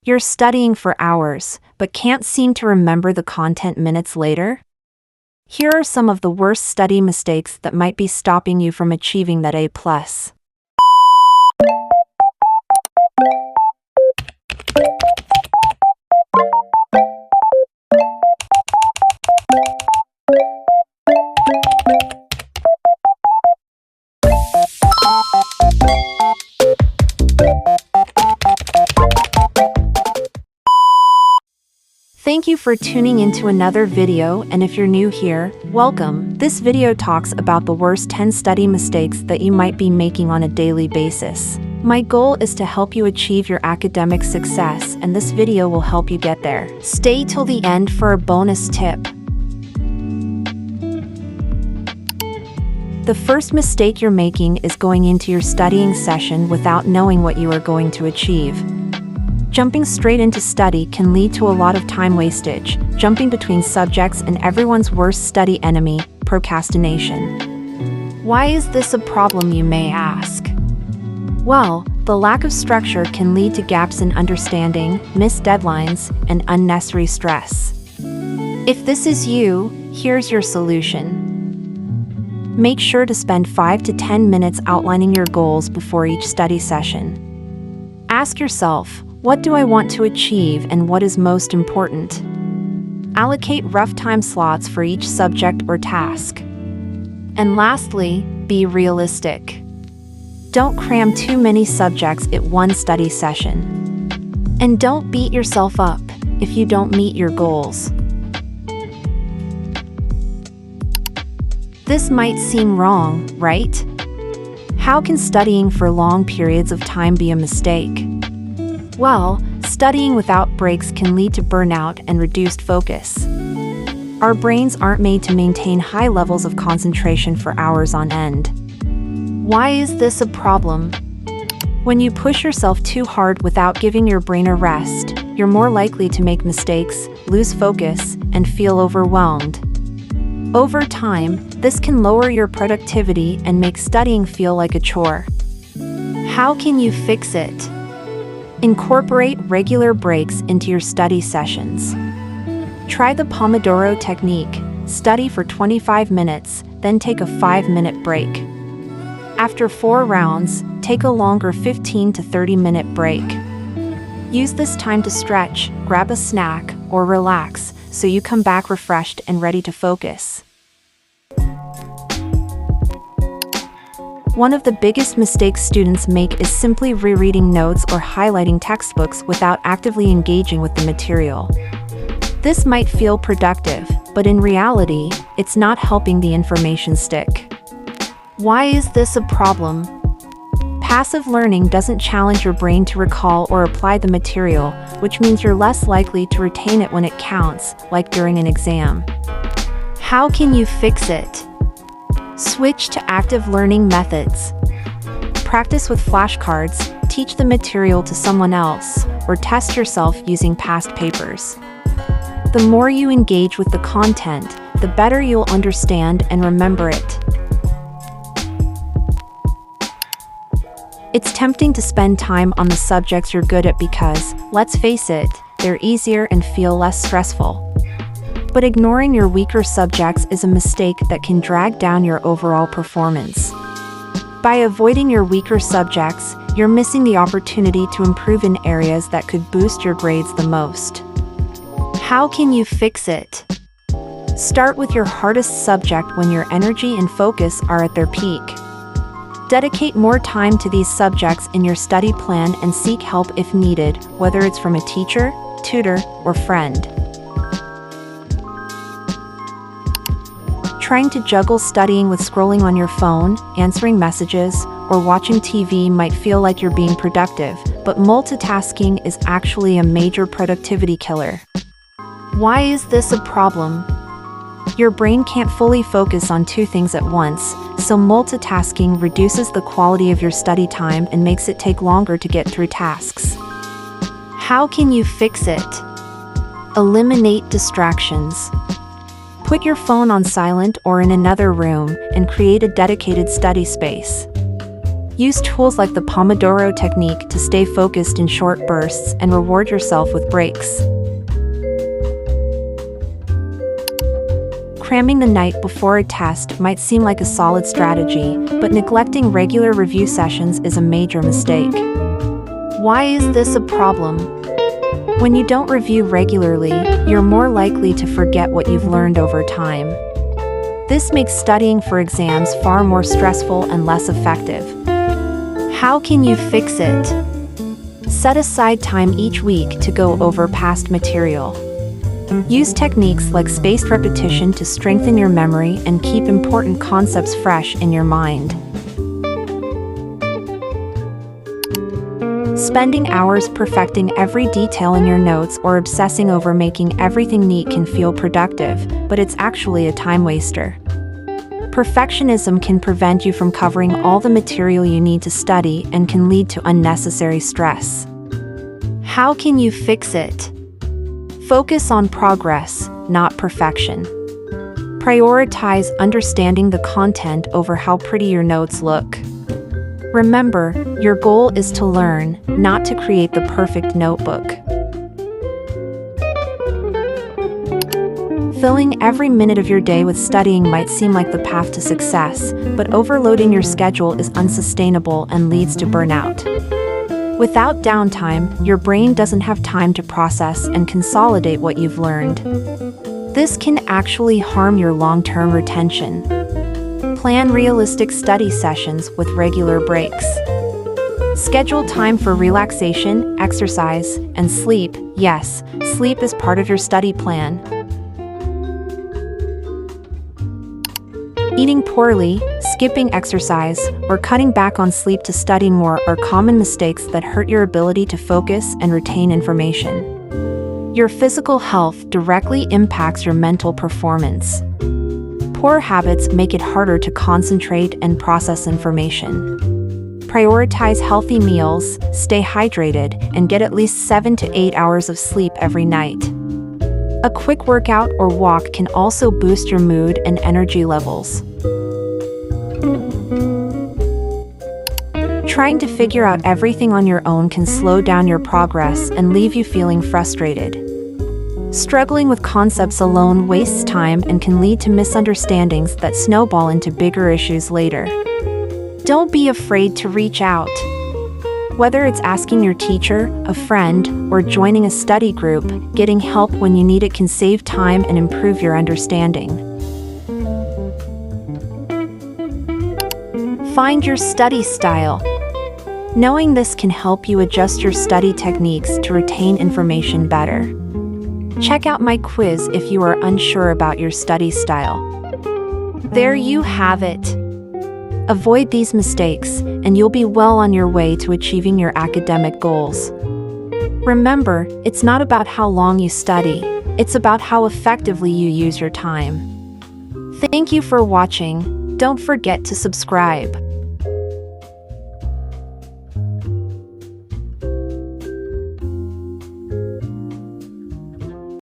You're studying for hours, but can't seem to remember the content minutes later? Here are some of the worst study mistakes that might be stopping you from achieving that A+. Thank you for tuning into another video, and if you're new here, welcome. This video talks about the worst 10 study mistakes that you might be making on a daily basis. My goal is to help you achieve your academic success, and this video will help you get there. Stay till the end for a bonus tip. The first mistake you're making is going into your studying session without knowing what you are going to achieve. Jumping straight into study can lead to a lot of time wastage, jumping between subjects and everyone's worst study enemy, procrastination. Why is this a problem, you may ask? Well, the lack of structure can lead to gaps in understanding, missed deadlines, and unnecessary stress. If this is you, here's your solution. Make sure to spend 5 to 10 minutes outlining your goals before each study session. Ask yourself, what do I want to achieve and what is most important? Allocate rough time slots for each subject or task. And lastly, be realistic. Don't cram too many subjects in one study session. And don't beat yourself up if you don't meet your goals. This might seem wrong, right? How can studying for long periods of time be a mistake? Well, studying without breaks can lead to burnout and reduced focus. Our brains aren't made to maintain high levels of concentration for hours on end. Why is this a problem? When you push yourself too hard without giving your brain a rest, you're more likely to make mistakes, lose focus, and feel overwhelmed. Over time, this can lower your productivity and make studying feel like a chore. How can you fix it? Incorporate regular breaks into your study sessions. Try the Pomodoro technique. Study for 25 minutes, then take a 5-minute break. After 4 rounds, take a longer 15 to 30-minute break. Use this time to stretch, grab a snack, or relax, so you come back refreshed and ready to focus. One of the biggest mistakes students make is simply rereading notes or highlighting textbooks without actively engaging with the material. This might feel productive, but in reality, it's not helping the information stick. Why is this a problem? Passive learning doesn't challenge your brain to recall or apply the material, which means you're less likely to retain it when it counts, like during an exam. How can you fix it? Switch to active learning methods. Practice with flashcards, teach the material to someone else, or test yourself using past papers. The more you engage with the content, the better you'll understand and remember it. It's tempting to spend time on the subjects you're good at because, let's face it, they're easier and feel less stressful. But ignoring your weaker subjects is a mistake that can drag down your overall performance. By avoiding your weaker subjects, you're missing the opportunity to improve in areas that could boost your grades the most. How can you fix it? Start with your hardest subject when your energy and focus are at their peak. Dedicate more time to these subjects in your study plan and seek help if needed, whether it's from a teacher, tutor, or friend. Trying to juggle studying with scrolling on your phone, answering messages, or watching TV might feel like you're being productive, but multitasking is actually a major productivity killer. Why is this a problem? Your brain can't fully focus on 2 things at once, so multitasking reduces the quality of your study time and makes it take longer to get through tasks. How can you fix it? Eliminate distractions. Put your phone on silent or in another room and create a dedicated study space. Use tools like the Pomodoro technique to stay focused in short bursts and reward yourself with breaks. Cramming the night before a test might seem like a solid strategy, but neglecting regular review sessions is a major mistake. Why is this a problem? When you don't review regularly, you're more likely to forget what you've learned over time. This makes studying for exams far more stressful and less effective. How can you fix it? Set aside time each week to go over past material. Use techniques like spaced repetition to strengthen your memory and keep important concepts fresh in your mind. Spending hours perfecting every detail in your notes or obsessing over making everything neat can feel productive, but it's actually a time waster. Perfectionism can prevent you from covering all the material you need to study and can lead to unnecessary stress. How can you fix it? Focus on progress, not perfection. Prioritize understanding the content over how pretty your notes look. Remember, your goal is to learn, not to create the perfect notebook. Filling every minute of your day with studying might seem like the path to success, but overloading your schedule is unsustainable and leads to burnout. Without downtime, your brain doesn't have time to process and consolidate what you've learned. This can actually harm your long-term retention. Plan realistic study sessions with regular breaks. Schedule time for relaxation, exercise, and sleep. Yes, sleep is part of your study plan. Eating poorly, skipping exercise, or cutting back on sleep to study more are common mistakes that hurt your ability to focus and retain information. Your physical health directly impacts your mental performance. Poor habits make it harder to concentrate and process information. Prioritize healthy meals, stay hydrated, and get at least 7 to 8 hours of sleep every night. A quick workout or walk can also boost your mood and energy levels. Trying to figure out everything on your own can slow down your progress and leave you feeling frustrated. Struggling with concepts alone wastes time and can lead to misunderstandings that snowball into bigger issues later. Don't be afraid to reach out. Whether it's asking your teacher, a friend, or joining a study group, getting help when you need it can save time and improve your understanding. Find your study style. Knowing this can help you adjust your study techniques to retain information better. Check out my quiz if you are unsure about your study style. There you have it. Avoid these mistakes, and you'll be well on your way to achieving your academic goals. Remember, it's not about how long you study, it's about how effectively you use your time. Thank you for watching. Don't forget to subscribe.